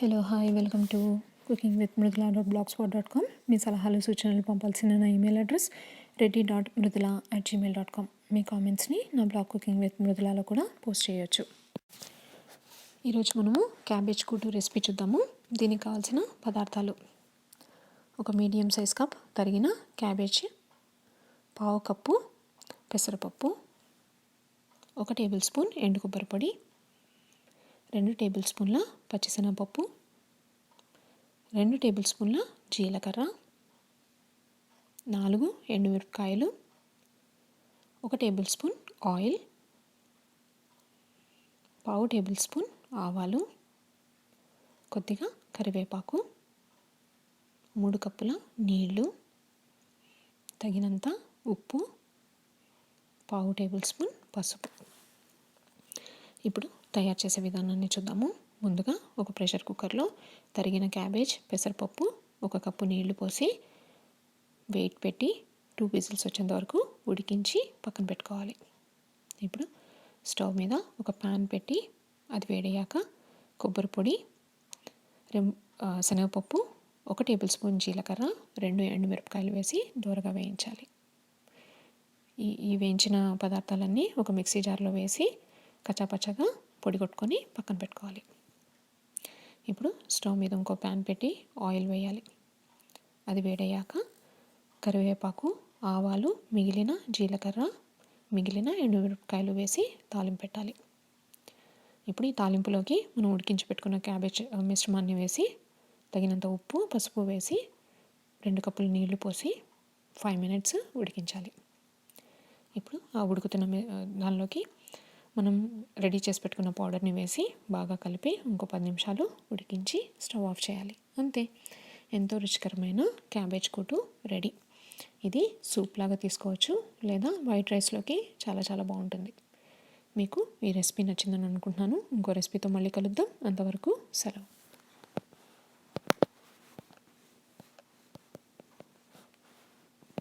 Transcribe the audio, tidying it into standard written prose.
Hello hi welcome to cooking with mridula.blogspot.com. మీ సలహాలు సూచనలు పంపాల్సిన నా ఈమెయిల్ అడ్రస్ reddy.mridula@gmail.com. మీ కామెంట్స్ని నా బ్లాగ్ కుకింగ్ విత్ మృదులాలో కూడా పోస్ట్ చేయొచ్చు. ఈరోజు మనము క్యాబేజ్ కూటు రెసిపీ చూద్దాము. దీనికి కావాల్సిన పదార్థాలు: ఒక మీడియం సైజ్ కప్ తరిగిన క్యాబేజ్, పావు కప్పు పెసరపప్పు, 1 టేబుల్ స్పూన్ ఎండు కొబ్బరి పొడి, 2 టేబుల్ స్పూన్ల పచ్చిశనగపప్పు, 2 టేబుల్ స్పూన్ల జీలకర్ర, 4 ఎండుమిరపకాయలు, 1 టేబుల్ స్పూన్ ఆయిల్, పావు టేబుల్ స్పూన్ ఆవాలు, కొద్దిగా కరివేపాకు, 3 కప్పుల నీళ్ళు, తగినంత ఉప్పు, పావు టేబుల్ స్పూన్ పసుపు. ఇప్పుడు తయారు చేసే విధానాన్ని చూద్దాము. ముందుగా ఒక ప్రెషర్ కుక్కర్లో తరిగిన క్యాబేజ్, పెసరపప్పు, 1 కప్పు నీళ్లు పోసి వెయిట్ పెట్టి 2 విజిల్స్ వచ్చేంత వరకు ఉడికించి పక్కన పెట్టుకోవాలి. ఇప్పుడు స్టవ్ మీద ఒక ప్యాన్ పెట్టి అది వేడయ్యాక కొబ్బరి పొడి, శనగపప్పు, 1 టేబుల్ స్పూన్ జీలకర్ర, 2 ఎండుమిరపకాయలు వేసి దూరగా వేయించాలి. ఈ వేయించిన పదార్థాలన్నీ ఒక మిక్సీ జార్లో వేసి కచ్చాపచ్చాగా పొడి కొట్టుకొని పక్కన పెట్టుకోవాలి. ఇప్పుడు స్టవ్ మీద ఇంకో ప్యాన్ పెట్టి ఆయిల్ వేయాలి. అది వేడయ్యాక కరివేపాకు, ఆవాలు, మిగిలిన జీలకర్ర, మిగిలిన ఎండుమిరపకాయలు వేసి తాలింపు పెట్టాలి. ఇప్పుడు ఈ తాలింపులోకి మనం ఉడికించి పెట్టుకున్న క్యాబేజ్ మిశ్రమాన్ని వేసి తగినంత ఉప్పు, పసుపు వేసి 2 కప్పులు నీళ్లు పోసి 5 మినిట్స్ ఉడికించాలి. ఇప్పుడు ఆ ఉడుకుతున్న దానిలోకి మనం రెడీ చేసి పెట్టుకున్న పౌడర్ని వేసి బాగా కలిపి ఇంకో 10 నిమిషాలు ఉడికించి స్టవ్ ఆఫ్ చేయాలి. అంతే, ఎంతో రుచికరమైన క్యాబేజ్ కూటు రెడీ. ఇది సూప్ లాగా తీసుకోవచ్చు లేదా వైట్ రైస్లోకి చాలా చాలా బాగుంటుంది. మీకు ఈ రెసిపీ నచ్చిందని అనుకుంటున్నాను. ఇంకో రెసిపీతో మళ్ళీ కలుద్దాం. అంతవరకు సెలవు.